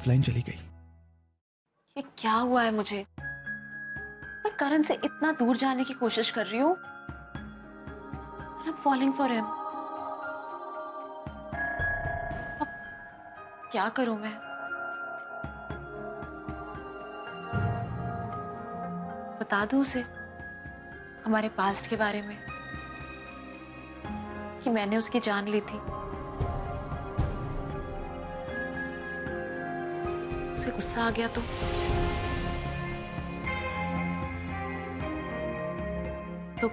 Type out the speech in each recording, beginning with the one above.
Offline चली गई। ये क्या हुआ है मुझे? मैं करण से इतना दूर जाने की कोशिश कर रही हूँ। I'm falling for him. अब क्या करूं मैं? बता दूं उसे हमारे पास्ट के बारे में कि मैंने उसकी जान ली थी। उसे गुस्सा आ गया तो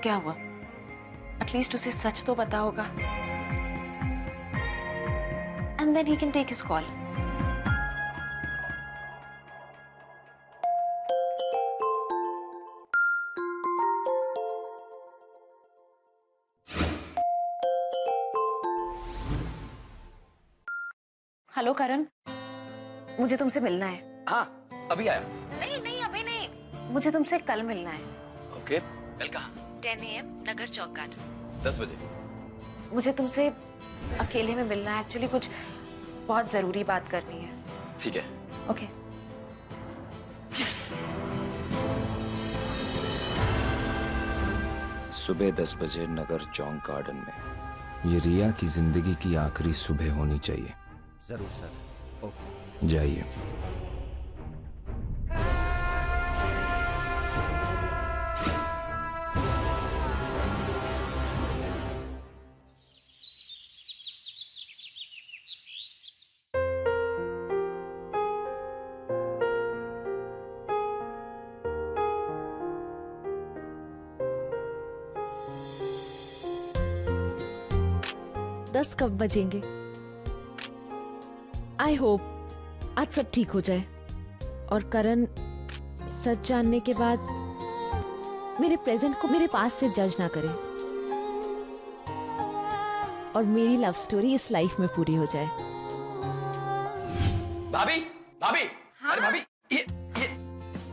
क्या हुआ? एटलीस्ट उसे सच तो पता होगा। And then he can take his call. Hello Karan, मुझे तुमसे मिलना है। हाँ, अभी आया। नहीं नहीं अभी नहीं, मुझे तुमसे कल मिलना है। ओके, कल कहाँ? 10 AM नगर चौक गार्डन। 10 बजे। मुझे तुमसे अकेले में मिलना है, एक्चुअली कुछ बहुत जरूरी बात करनी है। ठीक है। ओके। सुबह 10 बजे नगर चौक गार्डन में। ये रिया की जिंदगी की आखिरी सुबह होनी चाहिए। जरूर सर। ओके, जाइए। दस कब बजेंगे? आई होप आज सब ठीक हो जाए और करण सच जानने के बाद मेरे प्रेजेंट को मेरे पास से जज ना करे और मेरी लव स्टोरी इस लाइफ में पूरी हो जाए। भाभी, भाभी, हाँ? अरे भाभी, ये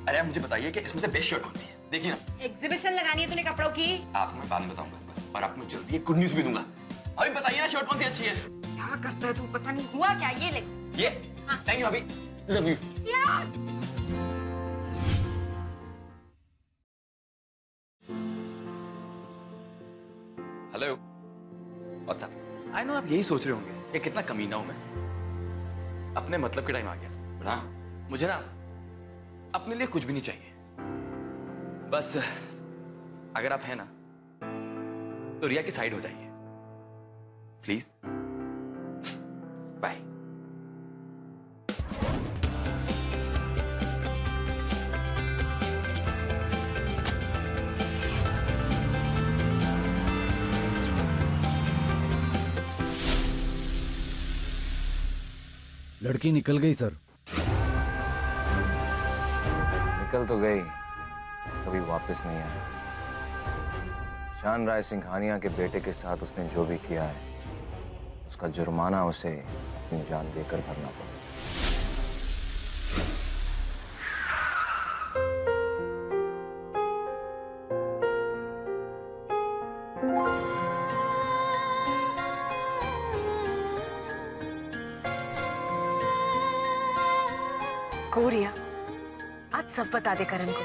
अरे आप मुझे बताइए कि इसमें से बेस्ट शर्ट कौन सी है? देखिए ना, एग्जीबिशन लगानी है तूने कपड़ों की। आपको मैं बाद में बताऊंगा और आपको जल्दी एक गुड न्यूज भी दूंगा। अभी बताइए ना, शर्ट कौन सी अच्छी है? क्या करता है तू, पता नहीं हुआ क्या? ये ले। ये थैंक यू भाभी, love you. Hello, what's up? I know आप यही सोच रहे होंगे कि कितना कमीना हूं मैं। अपने मतलब के टाइम आ गया। बड़ा मुझे ना अपने लिए कुछ भी नहीं चाहिए। बस अगर आप हैं ना तो रिया की साइड हो जाइए प्लीज। बाय। लड़की निकल गई सर। निकल तो गई, कभी वापस नहीं आई। शान राय सिंघानिया के बेटे के साथ उसने जो भी किया है उसका जुर्माना उसे अपनी जान देकर भरना पड़ा। कोरिया, आज सब बता दे करण को।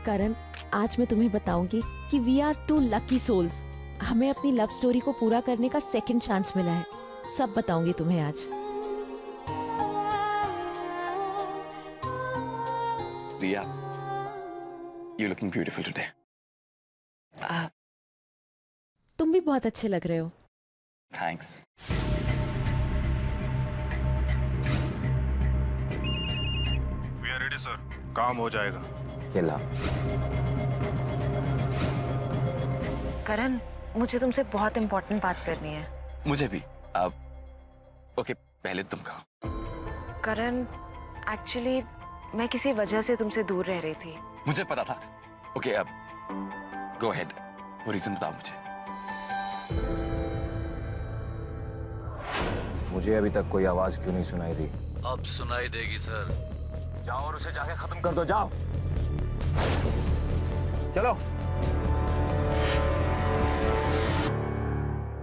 करण, आज मैं तुम्हें बताऊंगी कि we are two lucky souls. हमें अपनी लव स्टोरी को पूरा करने का सेकंड चांस मिला है। सब बताऊंगी तुम्हें आज। Riya, you looking beautiful today. तुम भी बहुत अच्छे लग रहे हो। Thanks. We are ready sir, काम हो जाएगा। ये ला। करण, मुझे तुमसे बहुत इंपॉर्टेंट बात करनी है। मुझे भी। अब ओके, पहले तुम कहो। करण, एक्चुअली मैं किसी वजह से तुमसे दूर रह रही थी। मुझे पता था। ओके, अब गो अहेड, वो रीजन बताओ मुझे। मुझे अभी तक कोई आवाज क्यों नहीं सुनाई दी? अब सुनाई देगी सर। जाओ और उसे जाके खत्म कर दो, जाओ। चलो।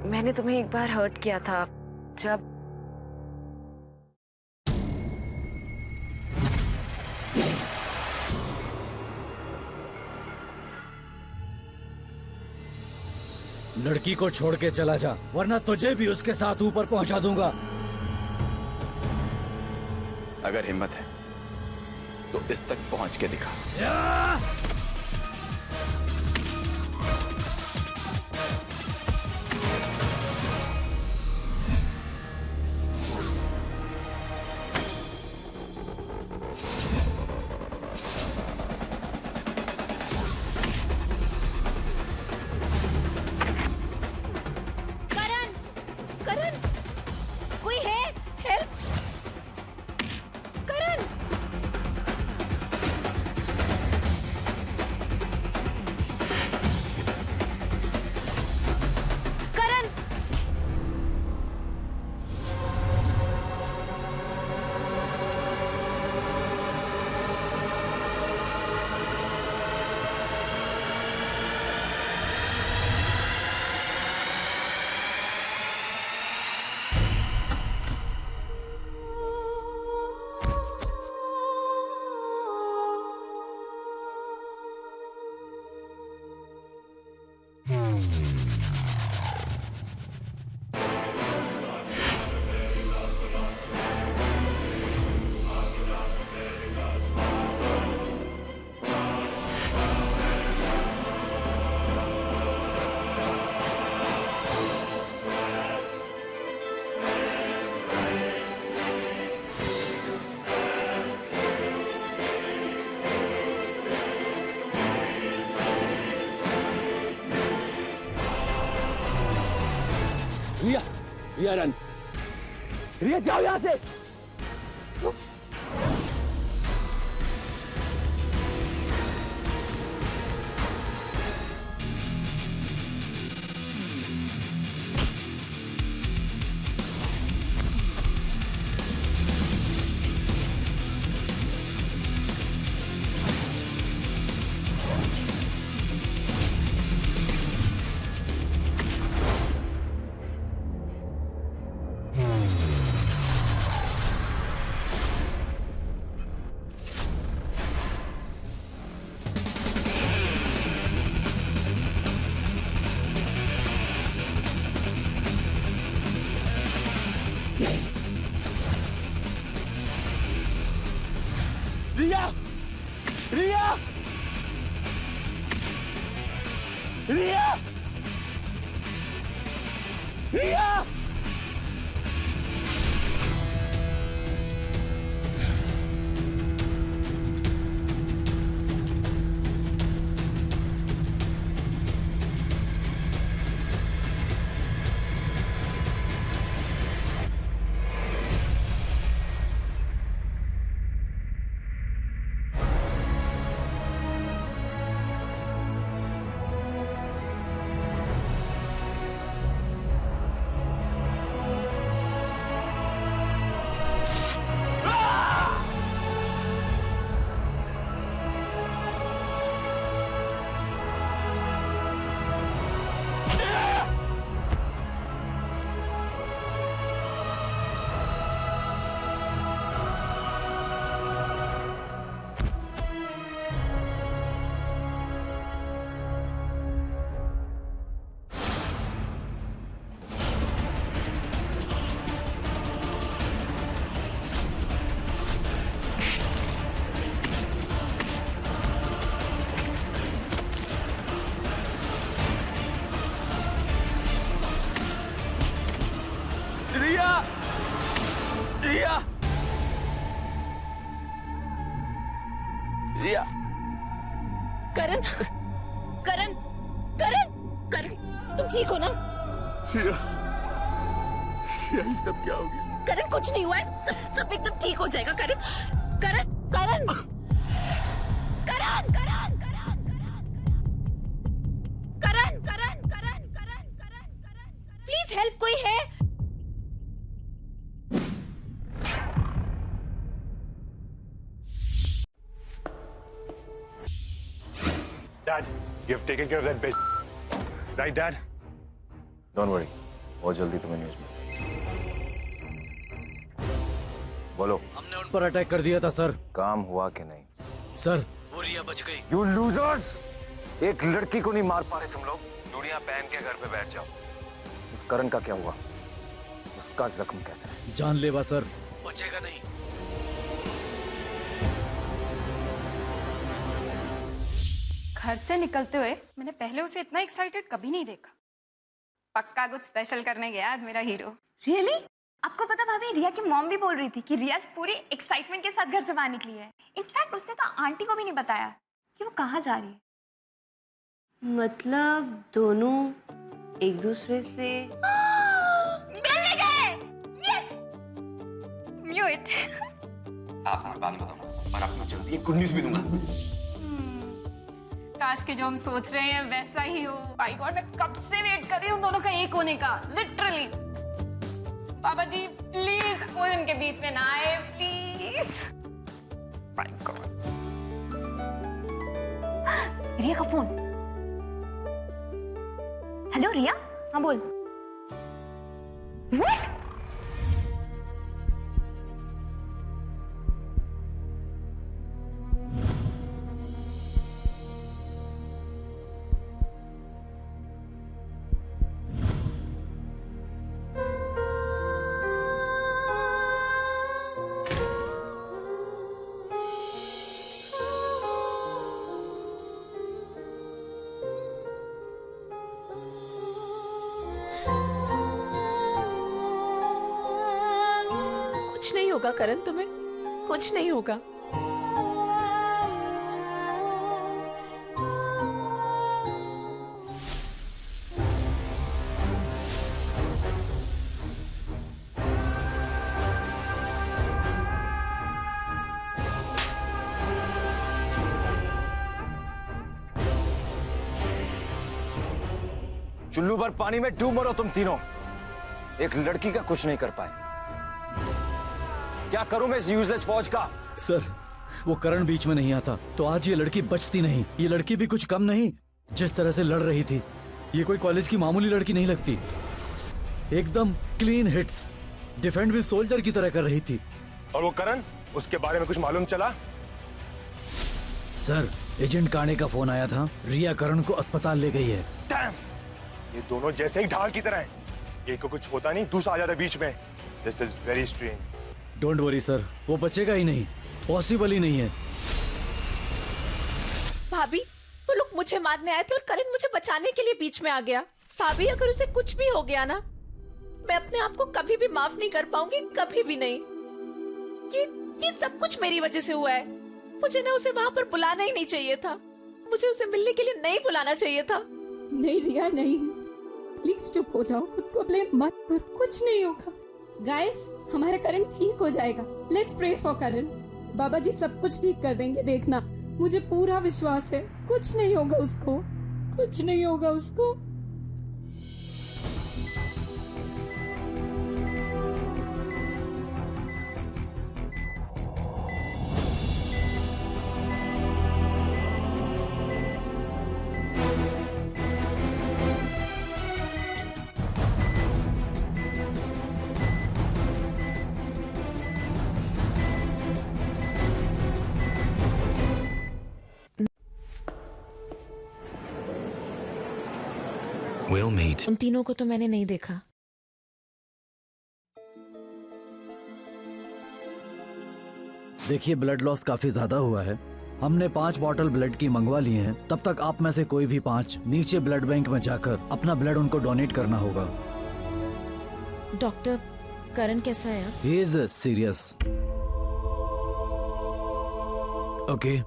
मैंने तुम्हें एक बार हर्ट किया था, जब लड़की को छोड़ के चला जा, वरना तुझे भी उसके साथ ऊपर पहुंचा दूंगा। अगर हिम्मत है तो इस तक पहुंच के दिखा। रिया, रिया रन, रिया जाओ यहाँ से। रिया, रिया, रिया, रिया। रिया, रिया, रिया। करण, करण, करण, करण, तुम ठीक हो ना? यही सब क्या हो गया? करण कुछ नहीं हुआ है, सब एकदम ठीक हो जाएगा। करण करण करण करण करण करण करण करण करण करण करण प्लीज हेल्प, कोई है? Dad, you have taken care of that bitch. Right, Dad? Don't worry, बहुत जल्दी तुम्हें न्यूज़ मिलेगी। बोलो। हमने उन पर अटैक कर दिया था सर। काम हुआ कि नहीं? सर, वो रिया बच गई। You losers! एक लड़की को नहीं मार पा रहे तुम लोग। चूड़ियां पहन के घर पे बैठ जाओ। उस करण का क्या हुआ? उसका जख्म कैसा है? जानलेवा सर, बचेगा नहीं। घर से निकलते हुए मैंने पहले उसे इतना एक्साइटेड कभी नहीं देखा। पक्का कुछ स्पेशल करने गया आज मेरा हीरो। रियली? आपको पता भाभी, रिया की मॉम भी बोल रही थी कि रिया पूरी एक्साइटमेंट के साथ घर से बाहर निकली है। इनफैक्ट उसने तो आंटी को भी नहीं बताया कि वो कहाँ जा रही है। मतलब दोनों एक दूसरे से मिलने गए। Yes, knew it. आपको मैं बाद में बताऊंगा, और आपको जल्दी एक गुड न्यूज़ भी दूंगा। काश के जो हम सोच रहे हैं वैसा ही हो। माय गॉड, मैं कब से वेट कर रही हूँ दोनों का एक होने का, लिटरली। बाबा जी प्लीज कोई उनके बीच में ना आए, प्लीज। My God. रिया का फोन। हेलो रिया, हाँ बोल। What? कुछ नहीं होगा करण, तुम्हें कुछ नहीं होगा। चुल्लू भर पानी में डूब मरो तुम तीनों। एक लड़की का कुछ नहीं कर पाए। क्या करूं मैं इस यूजलेस फौज का? सर, वो करण बीच में नहीं आता तो आज ये लड़की बचती नहीं। ये लड़की भी कुछ कम नहीं, जिस तरह से लड़ रही थी। ये कोई कॉलेज की मामूली लड़की नहीं लगती। एकदम clean hits, defend with soldier की तरह कर रही थी। और वो करण, उसके बारे में कुछ मालूम चला? सर, एजेंट काणे का फोन आया था, रिया करण को अस्पताल ले गई है। Damn! ये दोनों जैसे ही ढाल की तरह हैं। एक को कुछ होता नहीं, दूसरा आ जाता बीच में। This is very strange. Don't worry sir, वो बचेगा ही नहीं, पॉसिबल ही नहीं है। भाभी, वो लोग मुझे मारने आए थे और करण मुझे बचाने के लिए बीच में आ गया। भाभी, अगर उसे कुछ भी हो गया ना, मैं अपने आप को कभी भी माफ नहीं कर पाऊंगी, कभी भी नहीं। ये सब कुछ मेरी वजह से हुआ है। मुझे ना उसे वहां पर बुलाना ही नहीं चाहिए था। मुझे उसे मिलने के लिए नहीं बुलाना चाहिए था। नहीं रिया, नहीं, प्लीज चुप हो जाओ, खुद को ब्लेम मत कर, कुछ नहीं होगा। गाइस, हमारा करण ठीक हो जाएगा। लेट्स प्रे फॉर करण। बाबा जी सब कुछ ठीक कर देंगे, देखना, मुझे पूरा विश्वास है। कुछ नहीं होगा उसको, कुछ नहीं होगा उसको। We'll meet. उन तीनों को तो मैंने नहीं देखा। देखिए, ब्लड लॉस काफी ज्यादा हुआ है। हमने 5 बॉटल ब्लड की मंगवा लिए हैं। तब तक आप में से कोई भी 5 नीचे ब्लड बैंक में जाकर अपना ब्लड उनको डोनेट करना होगा। डॉक्टर, करण कैसा है? He is serious. ओके,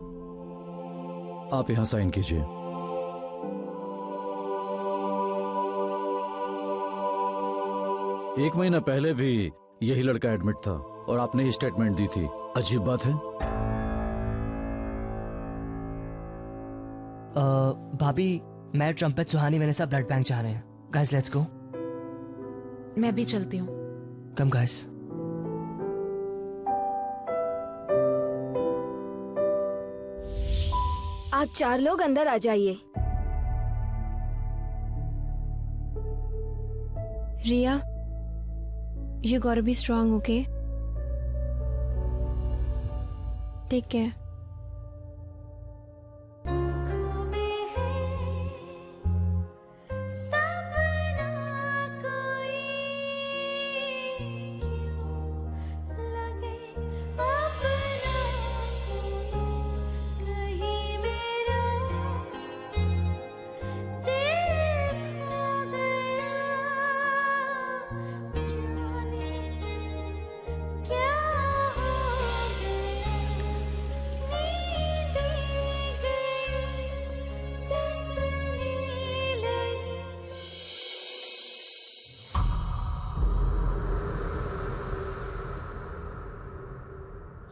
आप यहाँ साइन कीजिए। 1 महीना पहले भी यही लड़का एडमिट था और आपने ही स्टेटमेंट दी थी। अजीब बात है। भाभी, मैं ट्रम्पेट सुहानी वेनेसा ब्लड बैंक चाह रहे हैं। Guys let's go. मैं भी चलती हूँ। कम गाइस। आप 4 लोग अंदर आ जाइए। रिया, you gotta be strong, okay? Take care.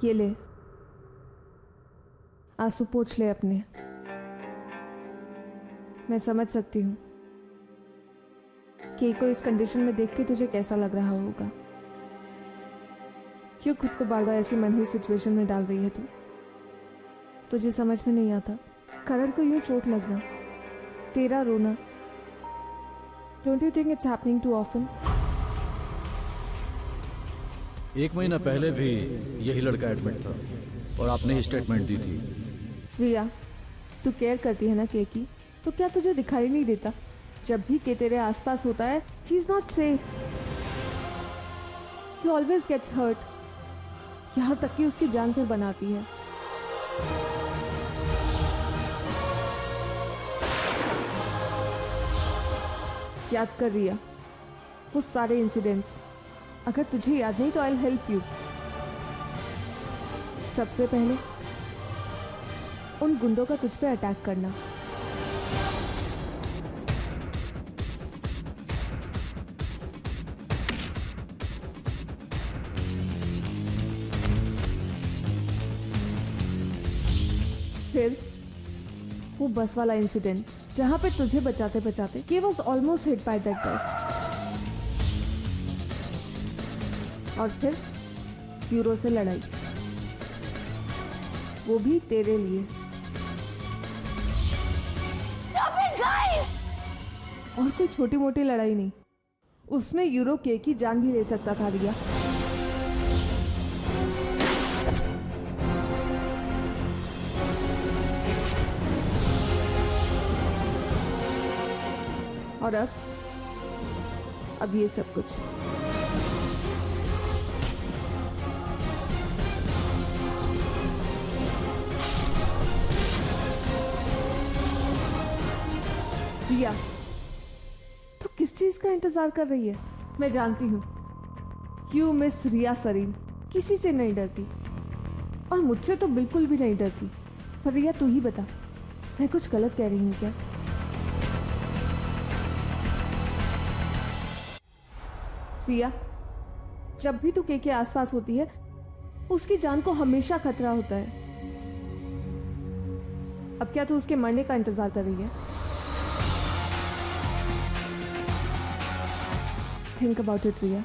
ये ले, आंसू पोंछ ले अपने। मैं समझ सकती हूँ कि को इस कंडीशन में देख के तुझे कैसा लग रहा होगा। क्यों खुद को बार बार ऐसी मनहूस सिचुएशन में डाल रही है तू? तुझे समझ में नहीं आता करण को यूं चोट लगना, तेरा रोना। Don't you think it's happening too often? 1 महीना पहले भी यही लड़का एडमिट था और आपने ही स्टेटमेंट दी थी। रिया, तू केयर करती है ना के की, तो क्या तुझे दिखाई नहीं देता? जब भी के तेरे आसपास होता है, he is not safe. He always gets hurt, यहाँ तक कि उसकी जान फिर बनाती है। याद कर रिया, वो सारे इंसिडेंट्स। अगर तुझे याद नहीं तो आई विल हेल्प यू। सबसे पहले उन गुंडों का तुझ पे अटैक करना, फिर वो बस वाला इंसिडेंट जहां पे तुझे बचाते बचाते के was almost hit by that बस, और फिर यूरो से लड़ाई, वो भी तेरे लिए। और कोई छोटी मोटी लड़ाई नहीं, उसमें यूरो के की जान भी ले सकता था रिया। और अब ये सब कुछ। रिया, तू किस चीज का इंतजार कर रही है? मैं जानती हूँ यू मिस रिया सरीन किसी से नहीं डरती, और मुझसे तो बिल्कुल भी नहीं डरती। पर रिया, तू ही बता, मैं कुछ गलत कह रही हूँ क्या? रिया, जब भी तू के आसपास होती है, उसकी जान को हमेशा खतरा होता है। अब क्या तू उसके मरने का इंतजार कर रही है? Think about it, Riya.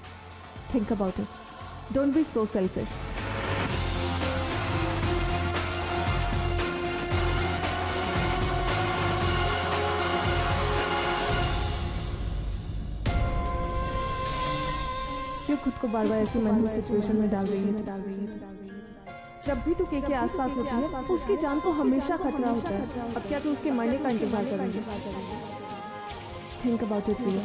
Think about it. Don't be so selfish. क्यों खुद को बार बार ऐसी मनहूस सिचुएशन में डाल रही है? जब भी तू के आसपास होती है, उसकी जान को हमेशा खतरा होता है। अब क्या तू उसके मरने का इंतजार कर रही है? Think about it, Riya.